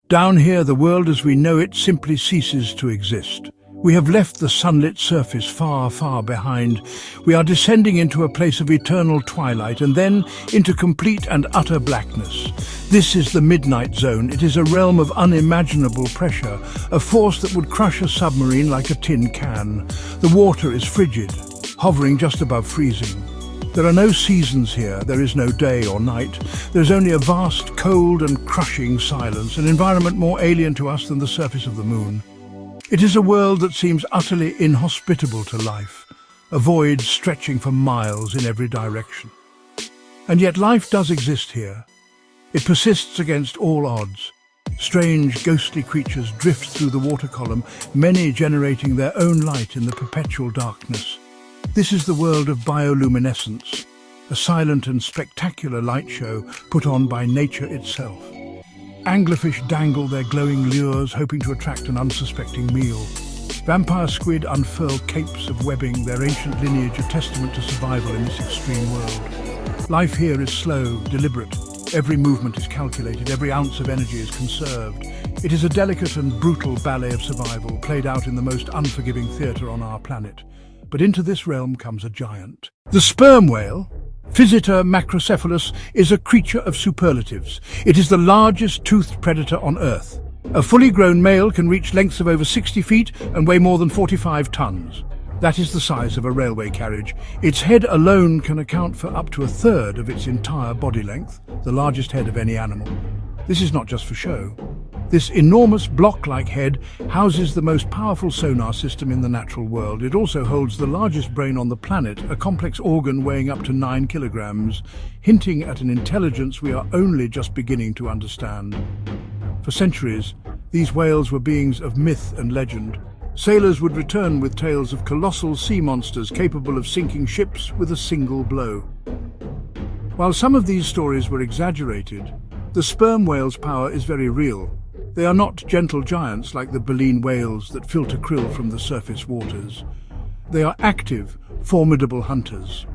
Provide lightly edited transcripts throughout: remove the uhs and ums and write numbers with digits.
Down here, the world as we know it simply ceases to exist. We have left the sunlit surface far, far behind. We are descending into a place of eternal twilight and then into complete and utter blackness. This is the midnight zone. It is a realm of unimaginable pressure, a force that would crush a submarine like a tin can. The water is frigid, hovering just above freezing. There are no seasons here. There is no day or night. There's only a vast, cold and crushing silence, an environment more alien to us than the surface of the moon. It is a world that seems utterly inhospitable to life, a void stretching for miles in every direction. And yet life does exist here. It persists against all odds. Strange, ghostly creatures drift through the water column, many generating their own light in the perpetual darkness. This is the world of bioluminescence, a silent and spectacular light show put on by nature itself. Anglerfish dangle their glowing lures, hoping to attract an unsuspecting meal. Vampire squid unfurl capes of webbing, their ancient lineage a testament to survival in this extreme world. Life here is slow, deliberate. Every movement is calculated, every ounce of energy is conserved. It is a delicate and brutal ballet of survival, played out in the most unforgiving theatre on our planet. But into this realm comes a giant. The sperm whale, Physeter macrocephalus, is a creature of superlatives. It is the largest toothed predator on Earth. A fully grown male can reach lengths of over 60 feet and weigh more than 45 tons. That is the size of a railway carriage. Its head alone can account for up to a third of its entire body length, the largest head of any animal. This is not just for show. This enormous block-like head houses the most powerful sonar system in the natural world. It also holds the largest brain on the planet, a complex organ weighing up to 9 kilograms, hinting at an intelligence we are only just beginning to understand. For centuries, these whales were beings of myth and legend. Sailors would return with tales of colossal sea monsters capable of sinking ships with a single blow. While some of these stories were exaggerated, the sperm whale's power is very real. They are not gentle giants like the baleen whales that filter krill from the surface waters. They are active, formidable hunters.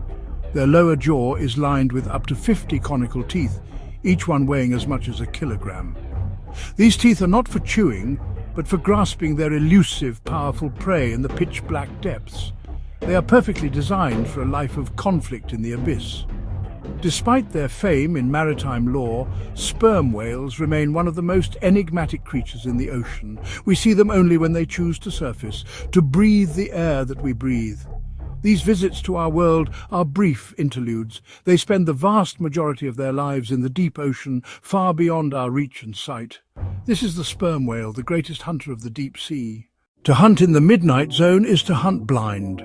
Their lower jaw is lined with up to 50 conical teeth, each one weighing as much as a kilogram. These teeth are not for chewing, but for grasping their elusive, powerful prey in the pitch-black depths. They are perfectly designed for a life of conflict in the abyss. Despite their fame in maritime lore, sperm whales remain one of the most enigmatic creatures in the ocean. We see them only when they choose to surface, to breathe the air that we breathe. These visits to our world are brief interludes. They spend the vast majority of their lives in the deep ocean, far beyond our reach and sight. This is the sperm whale, the greatest hunter of the deep sea. To hunt in the midnight zone is to hunt blind.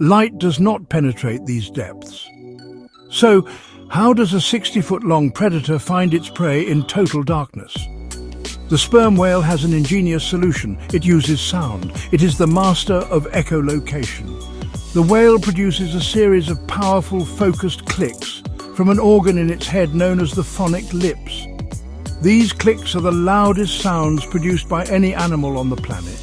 Light does not penetrate these depths. So, how does a 60-foot-long predator find its prey in total darkness? The sperm whale has an ingenious solution. It uses sound. It is the master of echolocation. The whale produces a series of powerful, focused clicks from an organ in its head known as the phonic lips. These clicks are the loudest sounds produced by any animal on the planet.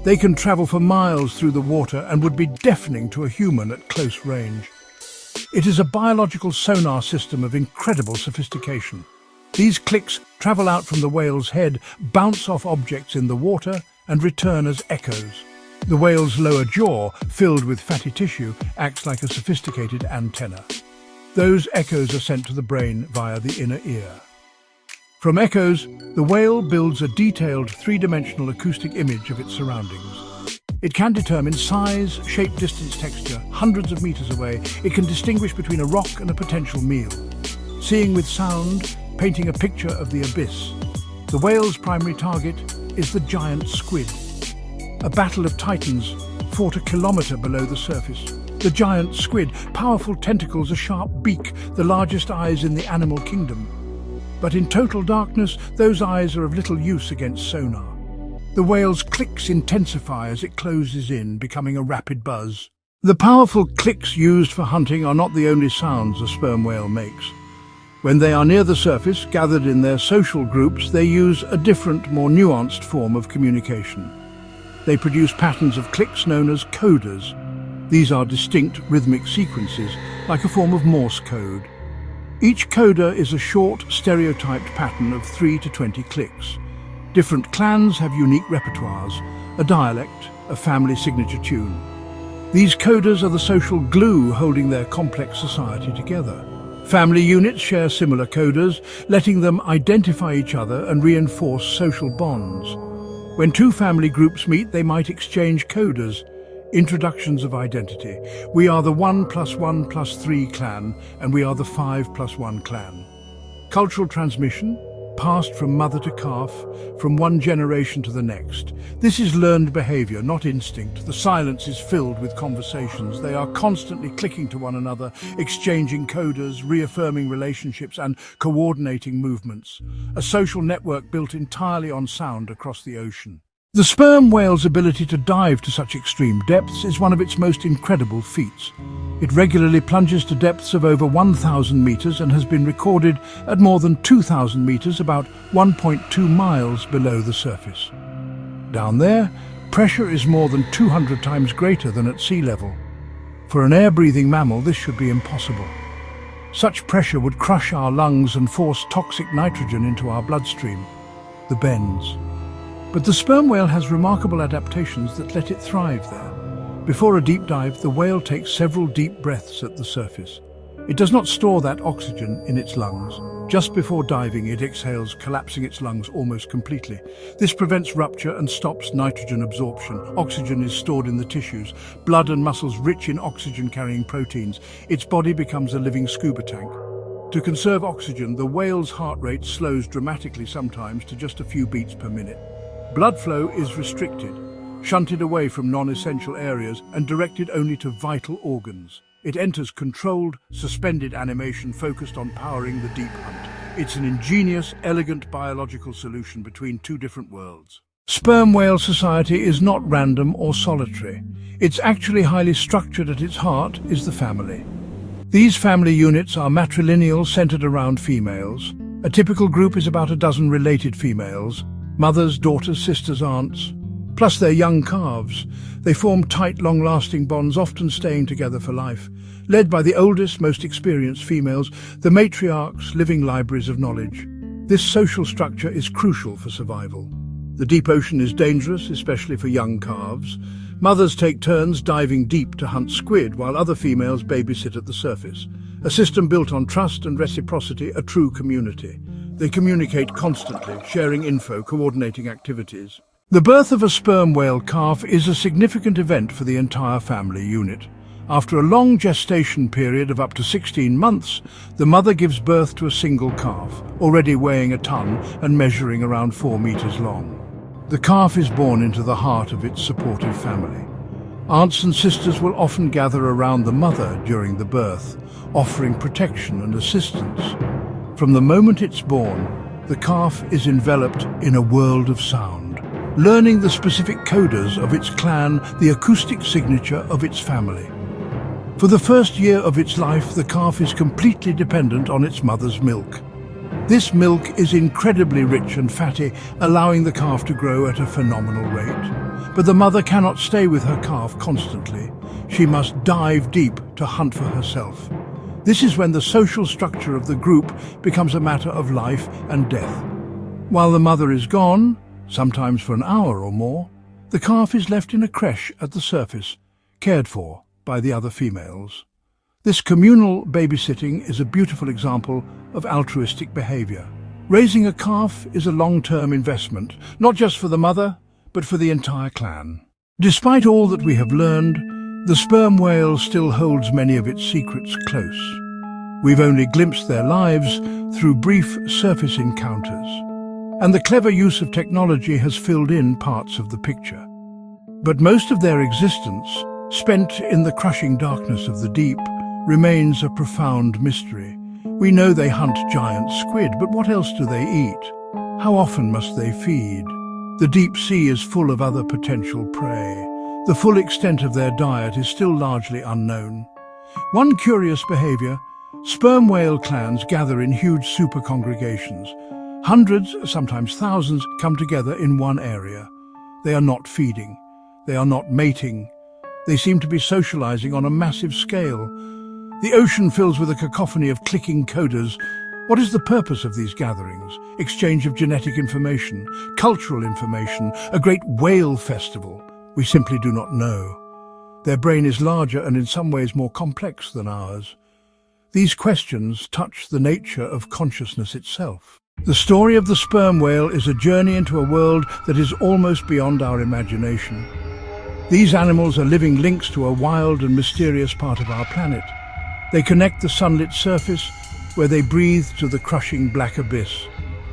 They can travel for miles through the water and would be deafening to a human at close range. It is a biological sonar system of incredible sophistication. These clicks travel out from the whale's head, bounce off objects in the water, and return as echoes. The whale's lower jaw, filled with fatty tissue, acts like a sophisticated antenna. Those echoes are sent to the brain via the inner ear. From echoes, the whale builds a detailed three-dimensional acoustic image of its surroundings. It can determine size, shape, distance, texture. Hundreds of meters away, it can distinguish between a rock and a potential meal. Seeing with sound, painting a picture of the abyss. The whale's primary target is the giant squid. A battle of titans fought a kilometer below the surface. The giant squid, powerful tentacles, a sharp beak, the largest eyes in the animal kingdom. But in total darkness, those eyes are of little use against sonar. The whale's clicks intensify as it closes in, becoming a rapid buzz. The powerful clicks used for hunting are not the only sounds a sperm whale makes. When they are near the surface, gathered in their social groups, they use a different, more nuanced form of communication. They produce patterns of clicks known as codas. These are distinct rhythmic sequences, like a form of Morse code. Each coda is a short, stereotyped pattern of 3 to 20 clicks. Different clans have unique repertoires, a dialect, a family signature tune. These coders are the social glue holding their complex society together. Family units share similar coders, letting them identify each other and reinforce social bonds. When two family groups meet, they might exchange coders, introductions of identity. We are the 1+1+3 clan, and we are the 5+1 clan. Cultural transmission, passed from mother to calf, from one generation to the next. This is learned behavior, not instinct. The silence is filled with conversations. They are constantly clicking to one another, exchanging coders, reaffirming relationships and coordinating movements. A social network built entirely on sound across the ocean. The sperm whale's ability to dive to such extreme depths is one of its most incredible feats. It regularly plunges to depths of over 1,000 meters and has been recorded at more than 2,000 meters, about 1.2 miles below the surface. Down there, pressure is more than 200 times greater than at sea level. For an air-breathing mammal, this should be impossible. Such pressure would crush our lungs and force toxic nitrogen into our bloodstream, the bends. But the sperm whale has remarkable adaptations that let it thrive there. Before a deep dive, the whale takes several deep breaths at the surface. It does not store that oxygen in its lungs. Just before diving, it exhales, collapsing its lungs almost completely. This prevents rupture and stops nitrogen absorption. Oxygen is stored in the tissues, blood and muscles rich in oxygen-carrying proteins. Its body becomes a living scuba tank. To conserve oxygen, the whale's heart rate slows dramatically, sometimes to just a few beats per minute. Blood flow is restricted, shunted away from non-essential areas and directed only to vital organs. It enters controlled, suspended animation focused on powering the deep hunt. It's an ingenious, elegant biological solution between two different worlds. Sperm whale society is not random or solitary. It's actually highly structured. At its heart is the family. These family units are matrilineal, centered around females. A typical group is about a dozen related females, mothers, daughters, sisters, aunts, plus their young calves. They form tight, long-lasting bonds, often staying together for life. Led by the oldest, most experienced females, the matriarchs, living libraries of knowledge. This social structure is crucial for survival. The deep ocean is dangerous, especially for young calves. Mothers take turns diving deep to hunt squid, while other females babysit at the surface. A system built on trust and reciprocity, a true community. They communicate constantly, sharing info, coordinating activities. The birth of a sperm whale calf is a significant event for the entire family unit. After a long gestation period of up to 16 months, the mother gives birth to a single calf, already weighing a ton and measuring around 4 meters long. The calf is born into the heart of its supportive family. Aunts and sisters will often gather around the mother during the birth, offering protection and assistance. From the moment it's born, the calf is enveloped in a world of sound, learning the specific coders of its clan, the acoustic signature of its family. For the first year of its life, the calf is completely dependent on its mother's milk. This milk is incredibly rich and fatty, allowing the calf to grow at a phenomenal rate. But the mother cannot stay with her calf constantly. She must dive deep to hunt for herself. This is when the social structure of the group becomes a matter of life and death. While the mother is gone, sometimes for an hour or more, the calf is left in a creche at the surface, cared for by the other females. This communal babysitting is a beautiful example of altruistic behavior. Raising a calf is a long-term investment, not just for the mother, but for the entire clan. Despite all that we have learned, the sperm whale still holds many of its secrets close. We've only glimpsed their lives through brief surface encounters, and the clever use of technology has filled in parts of the picture. But most of their existence, spent in the crushing darkness of the deep, remains a profound mystery. We know they hunt giant squid, but what else do they eat? How often must they feed? The deep sea is full of other potential prey. The full extent of their diet is still largely unknown. One curious behavior: sperm whale clans gather in huge super-congregations. Hundreds, sometimes thousands, come together in one area. They are not feeding. They are not mating. They seem to be socializing on a massive scale. The ocean fills with a cacophony of clicking coders, What is the purpose of these gatherings? Exchange of genetic information, cultural information, a great whale festival? We simply do not know. Their brain is larger and in some ways more complex than ours. These questions touch the nature of consciousness itself. The story of the sperm whale is a journey into a world that is almost beyond our imagination. These animals are living links to a wild and mysterious part of our planet. They connect the sunlit surface, where they breathe, to the crushing black abyss,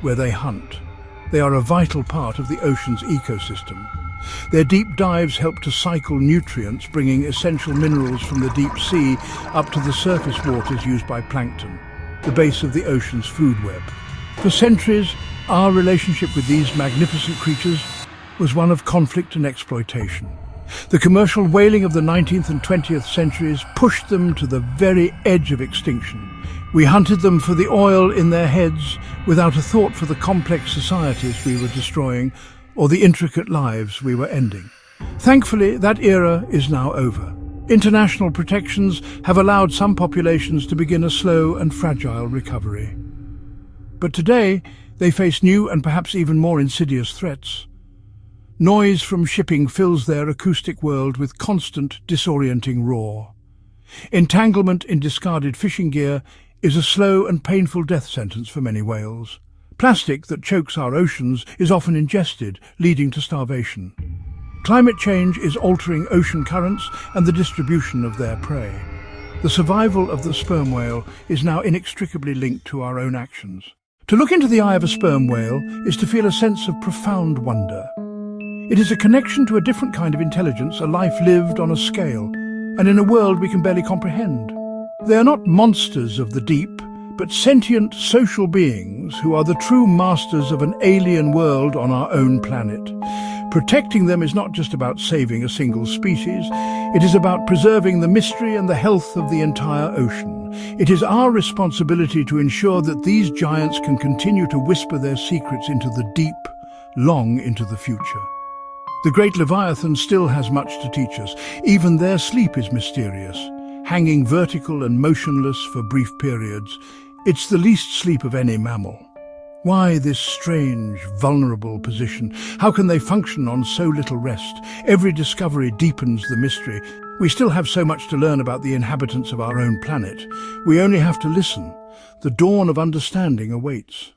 where they hunt. They are a vital part of the ocean's ecosystem. Their deep dives help to cycle nutrients, bringing essential minerals from the deep sea up to the surface waters used by plankton, the base of the ocean's food web. For centuries, our relationship with these magnificent creatures was one of conflict and exploitation. The commercial whaling of the 19th and 20th centuries pushed them to the very edge of extinction. We hunted them for the oil in their heads without a thought for the complex societies we were destroying or the intricate lives we were ending. Thankfully, that era is now over. International protections have allowed some populations to begin a slow and fragile recovery. But today, they face new and perhaps even more insidious threats. Noise from shipping fills their acoustic world with constant, disorienting roar. Entanglement in discarded fishing gear is a slow and painful death sentence for many whales. Plastic that chokes our oceans is often ingested, leading to starvation. Climate change is altering ocean currents and the distribution of their prey. The survival of the sperm whale is now inextricably linked to our own actions. To look into the eye of a sperm whale is to feel a sense of profound wonder. It is a connection to a different kind of intelligence, a life lived on a scale, and in a world we can barely comprehend. They are not monsters of the deep, but sentient social beings who are the true masters of an alien world on our own planet. Protecting them is not just about saving a single species, it is about preserving the mystery and the health of the entire ocean. It is our responsibility to ensure that these giants can continue to whisper their secrets into the deep, long into the future. The great Leviathan still has much to teach us. Even their sleep is mysterious, hanging vertical and motionless for brief periods. It's the least sleep of any mammal. Why this strange, vulnerable position? How can they function on so little rest? Every discovery deepens the mystery. We still have so much to learn about the inhabitants of our own planet. We only have to listen. The dawn of understanding awaits.